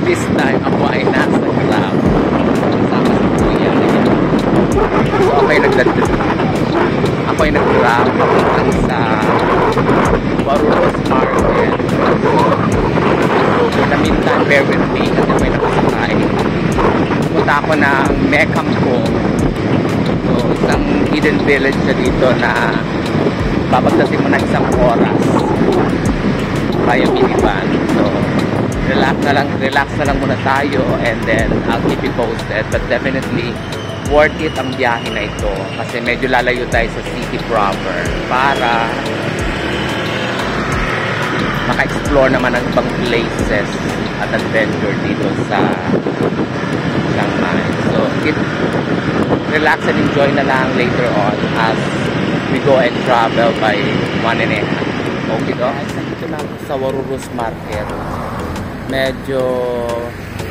This time, ako ay nasa Grab. Kasama si Kuya. So, ako ay nag-Grab papuntang sa Warurus Market. So, in the meantime, bear with me kasi may nakasakay. Punta ako ng Mekampong. So, isang hidden village siya dito na babagdasin mo na isang oras via minivan. So, relax na lang muna tayo and then I'll keep you posted. But definitely, worth it ang biyahe na ito kasi medyo lalayo tayo sa city proper para maka-explore naman ng ibang places at adventure dito sa Chiang Mai. So, relax and enjoy na lang later on as we go and travel by 1.5. Okay, guys, nandito na ako sa Warurus Market. Medyo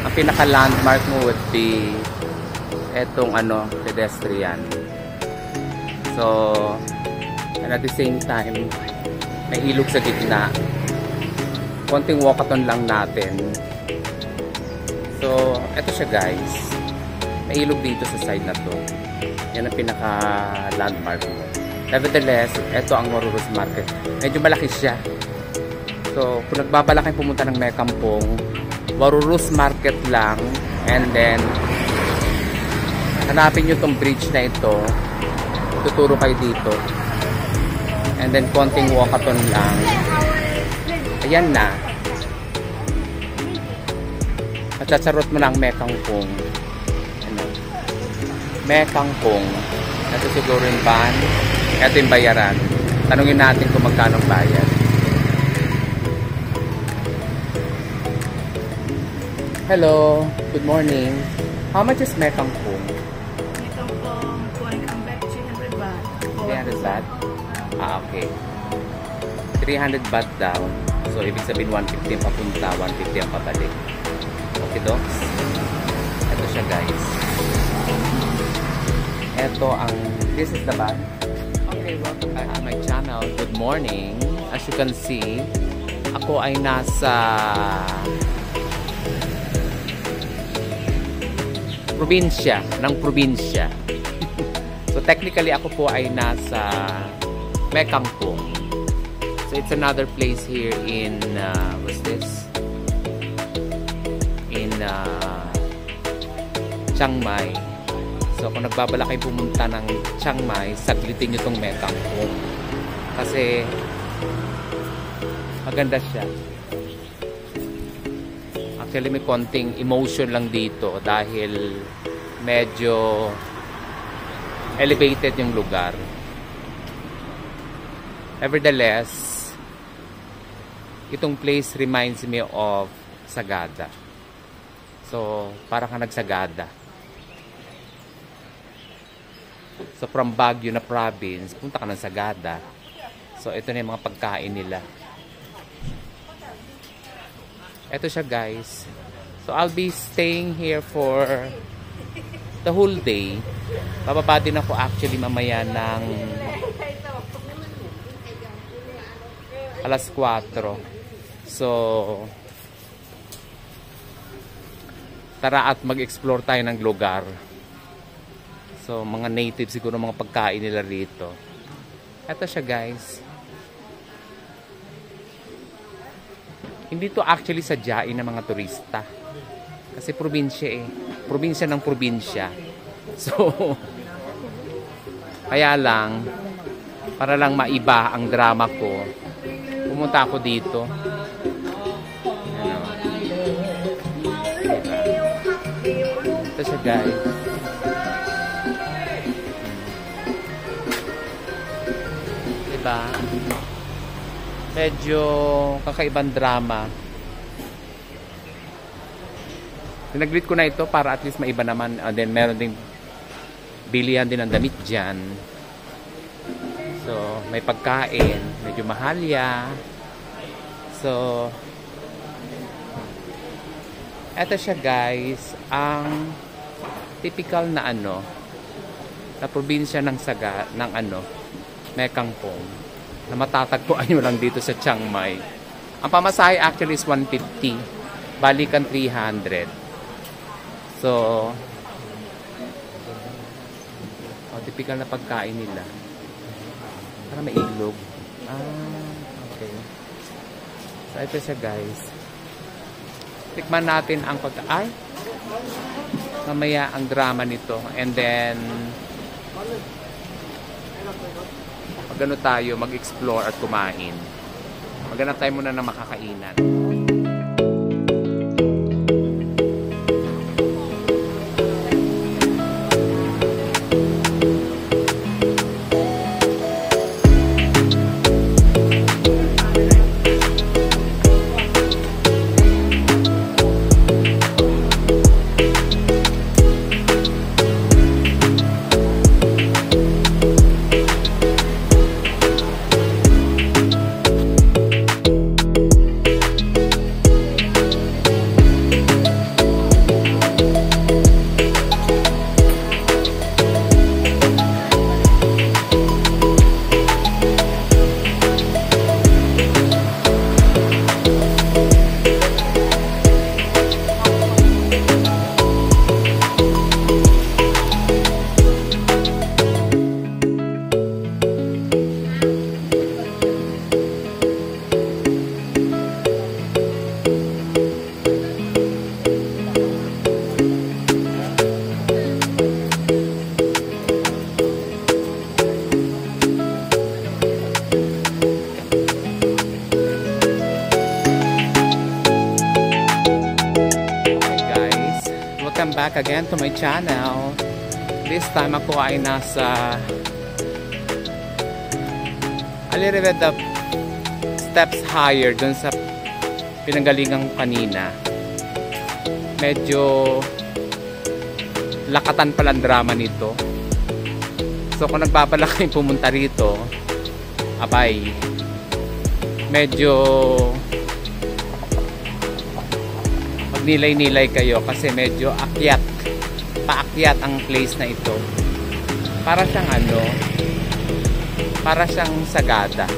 ang pinaka-landmark mo would be etong pedestrian. So, and at the same time, may ilog sa gitna. Konting walkathon lang natin. So, eto siya guys. May ilog dito sa side na to. Yan ang pinaka-landmark mo. Nevertheless, eto ang Warurus Market. Medyo malaki siya. So, kung nagbabalak kayo pumunta ng Mekampong, Warurus Market lang. And then, hanapin nyo tong bridge na ito. Tuturo kayo dito. And then, konting walkathon lang. Ayan na. Matsasarot mo lang Mekampong. Mekampong. Ito siguro yung van. Ito yung bayaran. Tanungin natin kung magkano bayad. Hello. Good morning. How much is Mekampong? Mekampong, going come back 300 baht. 300 baht? Okay. 300 baht daw. So, ibig sabihin 150 ang papunta, 150 ang pabalik. Okay, docs? Ito siya, guys. Ito ang, this is the bag. Okay, welcome back to my channel. Good morning. As you can see, ako ay nasa probinsya, ng probinsya. So, technically, ako po ay nasa Mekampong. So, it's another place here in, what's this? In Chiang Mai. So, kung nagbabalak kayo pumunta ng Chiang Mai, saglitin nyo itong Mekampong. Kasi, maganda siya. Actually, may konting emotion lang dito dahil medyo elevated yung lugar. Nevertheless, itong place reminds me of Sagada. So, para ka nagsagada. So, from Baguio na province, punta ka ng Sagada. So, ito na yung mga pagkain nila. Ito siya guys. So, I'll be staying here for the whole day. Bababa din ako actually mamaya ng alas 4. So, tara at mag-explore tayo ng lugar. So, mga native siguro mga pagkain nila rito. Ito siya guys. Hindi to actually sadyain ng mga turista. Kasi probinsya eh. Probinsya ng probinsya. So, kaya lang, para lang maiba ang drama ko, pumunta ako dito. Ito siya guys. Diba? Medyo kakaibang drama. Pinaglit ko na ito para at least maiba naman. And then meron din bilihan din ng damit dyan. So, may pagkain. Medyo mahal ya. So, eto siya guys. Ang typical na na probinsya ng Mekampong. Na matatagpuan nyo lang dito sa Chiang Mai. Ang pamasahe actually is 150. balikan 300. So, typical na pagkain nila. Parang may ilog. Okay. So, ito siya guys. Tikman natin ang pagkain. Mamaya ang drama nito. And then, magano tayo, mag-explore at kumain. Maghanap tayo muna ng makakainan. Welcome back again to my channel. This time ako ay nasa a little bit of steps higher dun sa pinanggalingan ko kanina. Medyo lakatan palang drama nito. So kung nagbabalak kayong pumunta rito, abay, medyo nilay-nilay kayo kasi medyo paakyat ang place na ito. Para siyang para siyang Sagada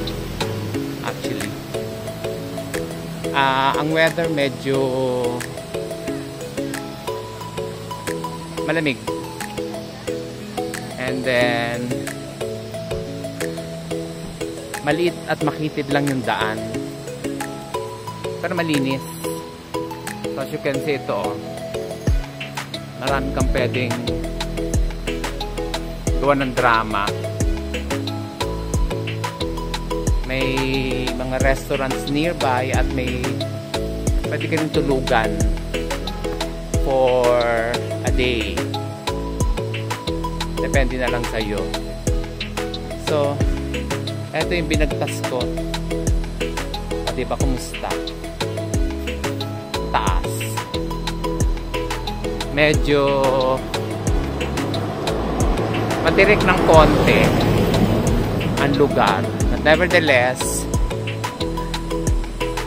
actually. Ang weather medyo malamig, and then maliit at makitid lang yung daan pero malinis. So as you can see, ito marami kang pwedeng gawa ng drama. May mga restaurants nearby at may pwede ka rin tulugan for a day. Depende na lang sa'yo. So eto yung binagtas ko. O diba, kumusta? Taas. Medyo matirik ng konti ang lugar. But nevertheless,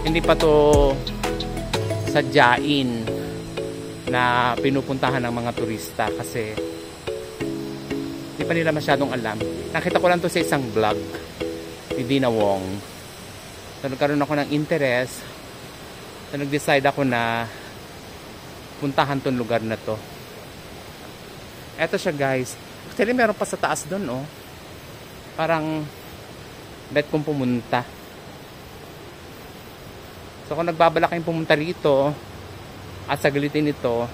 hindi pa to sadyain na pinupuntahan ng mga turista kasi hindi pa nila masyadong alam. Nakita ko lang to sa isang vlog ni Dina Wong. So nagkaroon ako ng interest. So nag-decide ako na puntahan tong lugar na to. Eto siya guys. Actually meron pa sa taas doon, oh. Parang bet kong pumunta. So kung nagbabalak kayong pumunta rito at saglitin ito,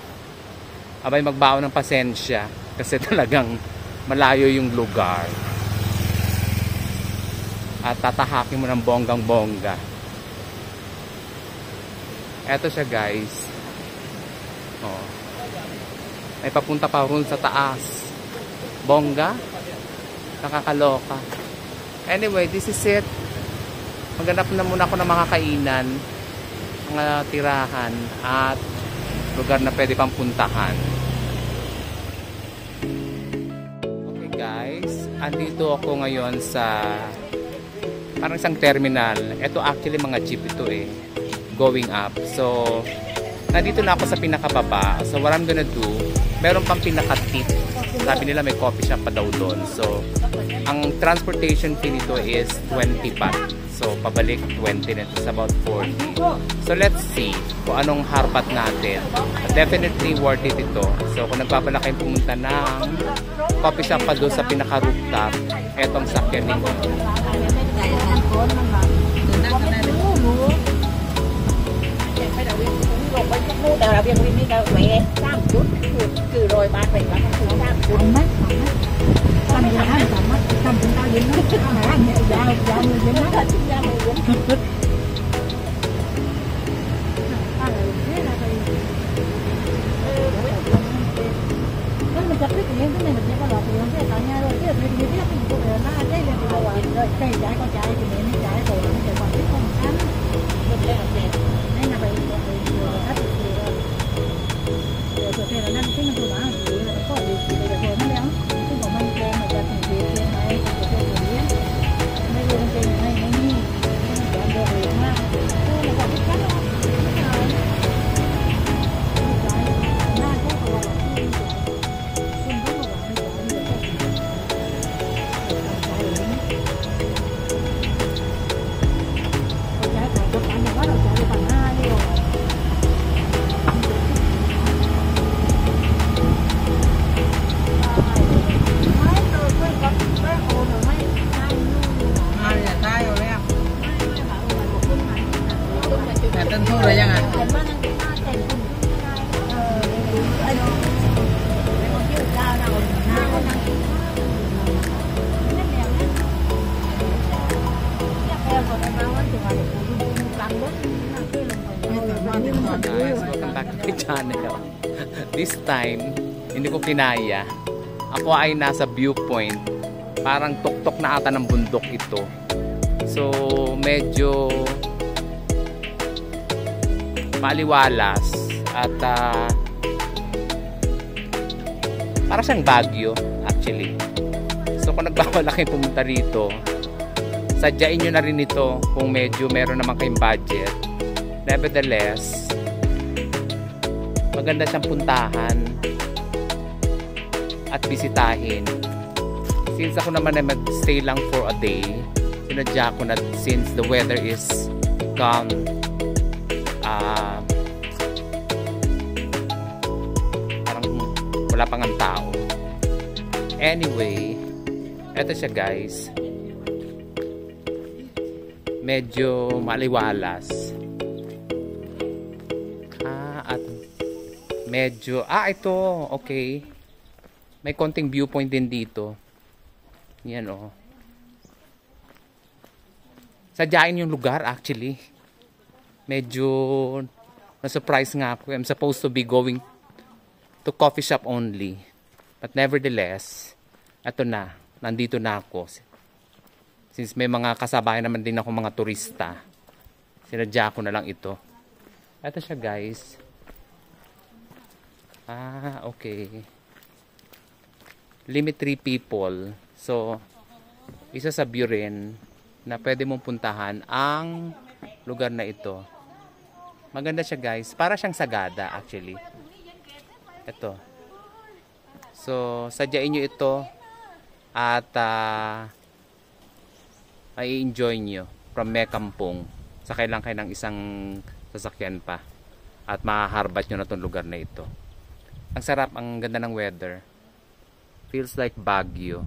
abay magbaon ng pasensya kasi talagang malayo yung lugar. At tatahakin mo ng bonggang bongga. Eto siya guys. Oh. May papunta pa rin sa taas. Bongga. Nakakaloka. Anyway, this is it. Maghanap na muna ako ng mga kainan, mga tirahan at lugar na pwede pang puntahan. Okay guys, andito ako ngayon sa parang isang terminal. Ito actually mga jeep ito eh, going up. So nandito na ako sa pinakababa. So what I'm gonna do, meron pang pinaka-tip. Sabi nila may coffee shop pa daw doon. So ang transportation fee nito is 20 baht. So So, pabalik 20 na. It's about 40. So, let's see kung anong harpat natin. Definitely worth it ito. So, kung nagpapala kayong pumunta ng coffee shop pa doon sa pinaka-rooftop, etong sakyan ninyo. Là viên viên đi đâu mẹ tam chút cứ rồi ba phải ba không tam chút mất tam giờ ăn tam mất tam chúng ta đến nó hả mẹ già người đến nó thật ra mày đến mình chặt cái này mình sẽ có lọt thì sẽ tạo nha rồi cái này thì biết mình cũng là nó cái này thì rồi cây trái con trái thì mình trái rồi mình sẽ còn biết không ăn mình sẽ làm gì nên là phải hết rồi thì là năm cái mình bảo thì là có điều gì để rồi nó léo cái bộ măng kem mà ra thành việc kia này thì cái gì á mấy cái kem này nó như nó được rồi mà tôi là còn biết cắt không Guys, welcome back to my channel. This time, hindi ko kinaya. Ako ay nasa viewpoint. Parang tuktok na ata ng bundok ito. So, medyo maliwalas at para siyang Baguio actually. So, kung nagbawala kayong pumunta rito, sadyain nyo na rin ito kung medyo meron naman kayong budget. Nevertheless, maganda siyang puntahan at bisitahin. Since ako naman ay mag-stay lang for a day, sinadya ko na since the weather is calm, parang wala pang ang tao. Anyway, eto siya guys, medyo maliwalas at medyo ito okay, may konting viewpoint din dito. Yan sadyain yung lugar actually. Medyo na-surprise nga ako. I'm supposed to be going to coffee shop only, but nevertheless nandito na ako. Since may mga kasabayan naman din ako mga turista, sinadya ko na lang ito. Ito siya guys. Okay. Limit 3 people. So, isa sa view rin na pwede mong puntahan ang lugar na ito. Maganda siya guys. Para siyang Sagada actually. Ito. So, sadyain nyo ito at ay enjoy nyo from Mekampong. Sakay lang kayo ng isang sasakyan pa at mahaharbat nyo na itong lugar na ito. Ang sarap, ang ganda ng weather. Feels like Baguio.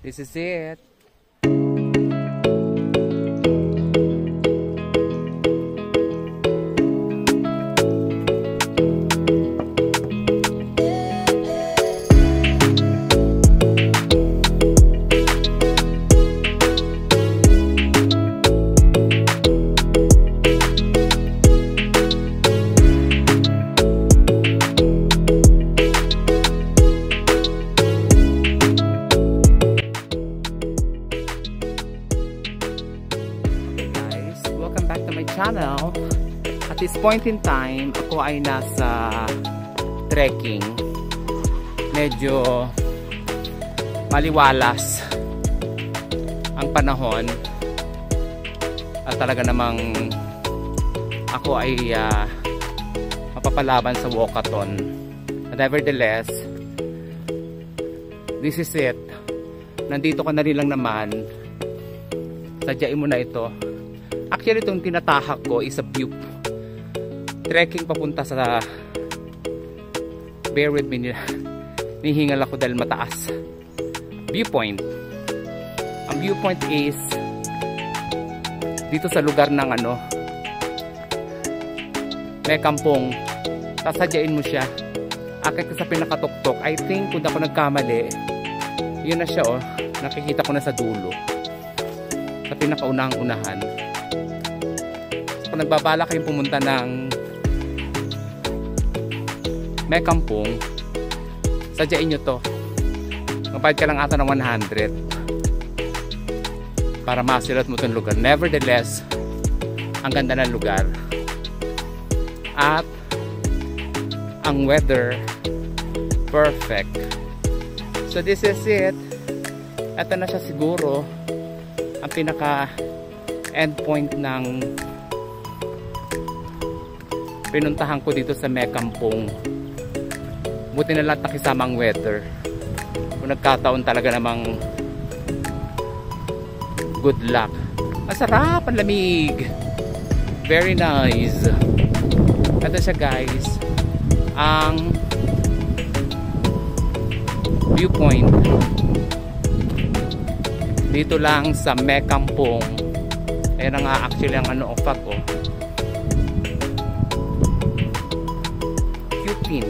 This is it. Channel. At this point in time, ako ay nasa trekking. Medyo maliwalas ang panahon at talaga namang ako ay mapapalaban sa walkathon. But nevertheless, this is it. Nandito ka na rin lang naman sadyain mo na ito. Actually, itong tinatahak ko is a view trekking papunta sa, bear with me, nihingal ako dahil mataas, viewpoint. Ang viewpoint is dito sa lugar ng ano, may kampong. Sasadyain mo siya. Akit ka sa pinakatuktok. I think kung ako nagkamali, yun na siya, oh. Nakikita ko na sa dulo, sa pinakaunang-unahan. Kung nagbabala kayong pumunta ng may kampong, sadyain nyo to. Magbayad ka lang ata ng 100 para masilat mo itong lugar. Nevertheless, ang ganda ng lugar. At ang weather, perfect. So this is it. Ito na siya siguro ang pinaka endpoint ng pinuntahan ko dito sa May Kampong. Buti na lahat nakisama ang weather. Kung nagkataon talaga namang good luck. Masarap, ang lamig. Very nice. Ito siya guys, ang viewpoint dito lang sa May Kampong. Ayan nga actually ang ano, ofak ko. Cupin.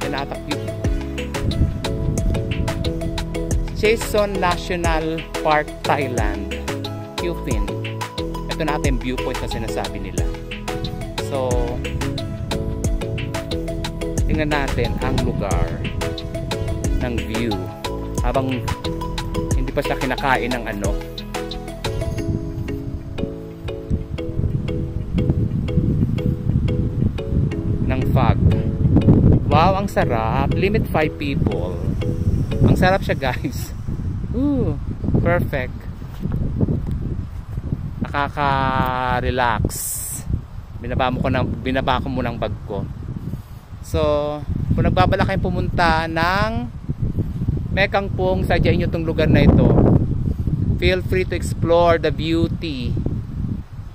Tinatak Cupin. Chason National Park, Thailand. Cupin. Ito natin viewpoint na sinasabi nila. So, tingnan natin ang lugar ng view habang hindi pa siya kinakain ng ano, ng fog. Wow, ang sarap. Limit 5 people. Ang sarap siya guys. Ooh, perfect. Nakaka-relax. Binaba ko muna ang bag ko. So, kung nagbabala kayong pumunta ng May Kampong, sadyain nyo itong lugar na ito. Feel free to explore the beauty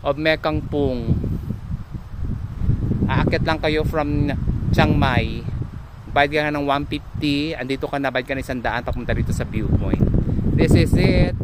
of May Kampong. Aakit lang kayo from Chiang Mai. Bayad ka ng 150. Andito ka na, bayad ka ng 100 papunta dito sa viewpoint. This is it.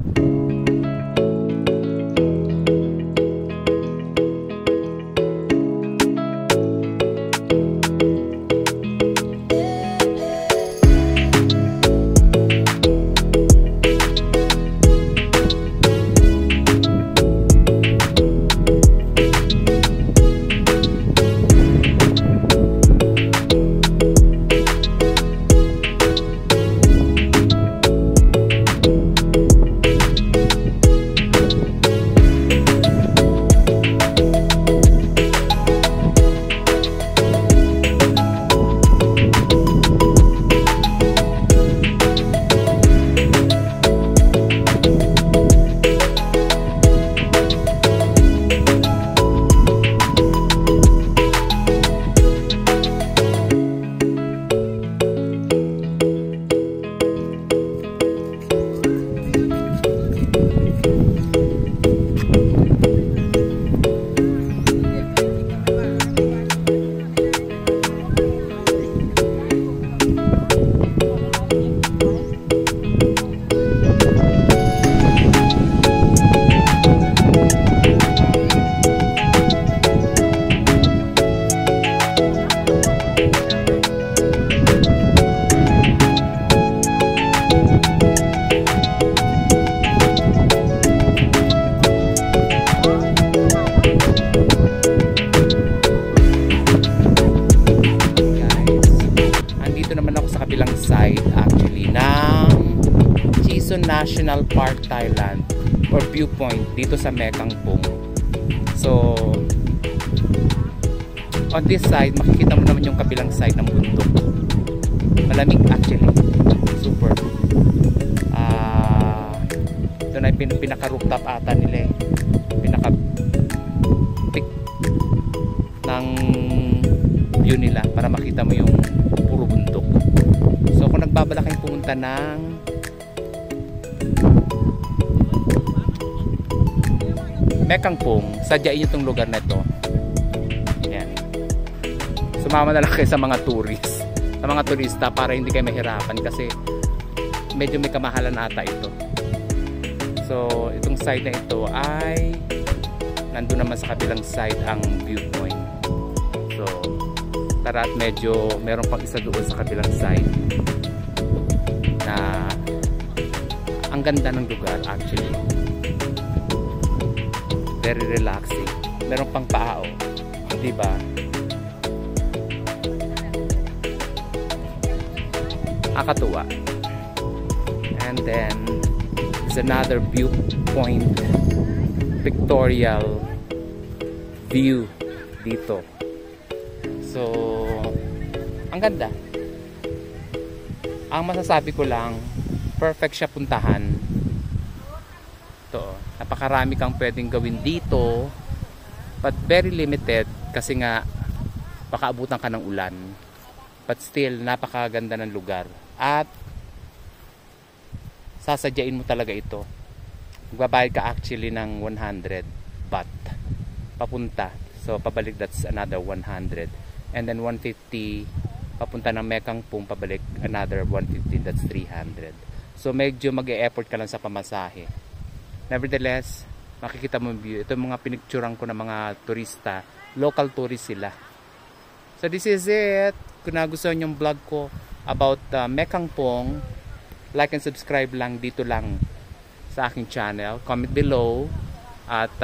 National Park, Thailand, or viewpoint dito sa May Kampong. So, on this side, makikita mo naman yung kabilang side ng bundok. Malamig actually. Super. Ito na yung pinaka-rooftop ata nila eh. Pinaka-peak ng view nila para makita mo yung puro bundok. So, kung nagbabala kayong pumunta ng Mekangpong, sadyain nyo itong lugar na ito. Ayan. Sumama na lang kayo sa mga tourists, sa mga turista, para hindi kayo mahirapan kasi medyo may kamahalan ata ito. So itong side na ito ay nandun naman sa kabilang side ang viewpoint. So tara, at medyo meron pang isa doon sa kabilang side na ang ganda ng lugar actually. Very relaxing. Meron pang pao, di ba? Nakakatuwa. And then is another viewpoint, pictorial view dito. So ang ganda. Ang masasabi ko lang, perfect siya puntahan. Ito, napakarami kang pwedeng gawin dito, but very limited kasi nga baka abutan ka ng ulan. But still, napakaganda ng lugar. At sasadyain mo talaga ito. Magbabayad ka actually ng 100 baht papunta. So pabalik, that's another 100. And then 150 papunta ng Mekangpong, pabalik another 150, that's 300. So medyo mag-e-effort ka lang sa pamasahe. Nevertheless, makikita mo yung view. Ito yung mga pinicturean ko ng mga turista. Local tourist sila. So this is it. Kung nagustuhan yung vlog ko about Mekangpong, like and subscribe lang dito lang sa aking channel. Comment below. At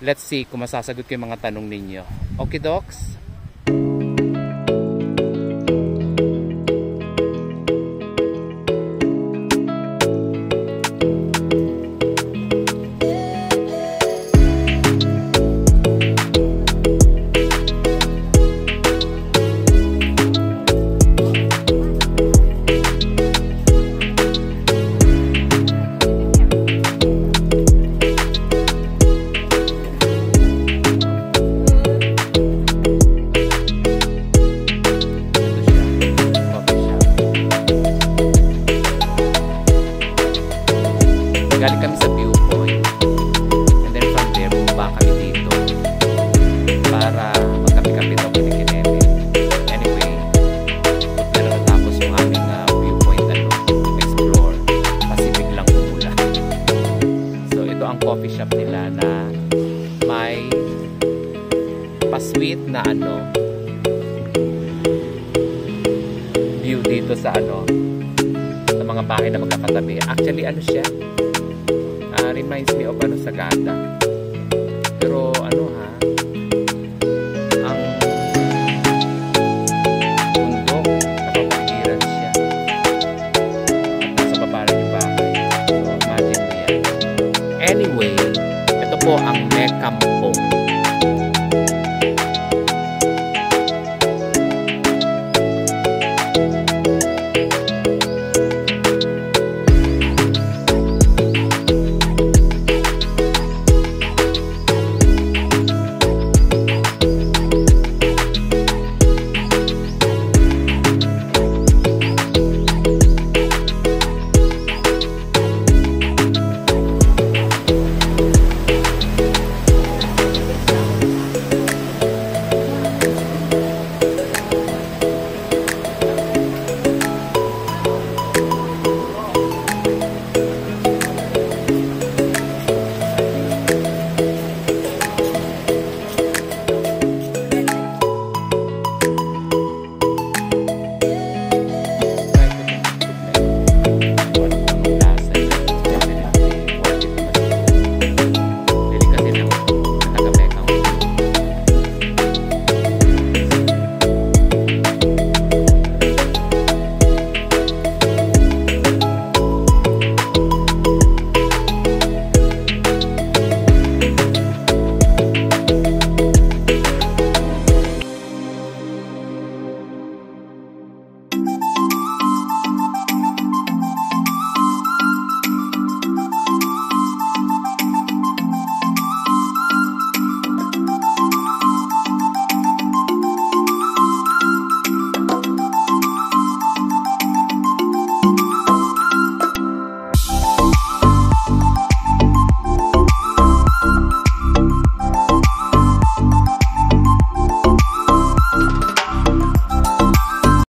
let's see kung masasagot ko yung mga tanong ninyo. Okay, docs? Galing kami sa viewpoint, and then from there bumaba kami dito para magkape-kape daw kinikineme. Anyway, na natapos yung aming viewpoint explore kasi biglang umulan. So ito ang coffee shop nila na may pa-sweet na view dito sa sa mga bahay na magkakatabi. Actually siya, reminds me of Sagada. Pero ang bundok, napapaligiran siya. At nasa baba lang yung bahay. So imagine mo yan. Anyway, ito po ang Mekangpong.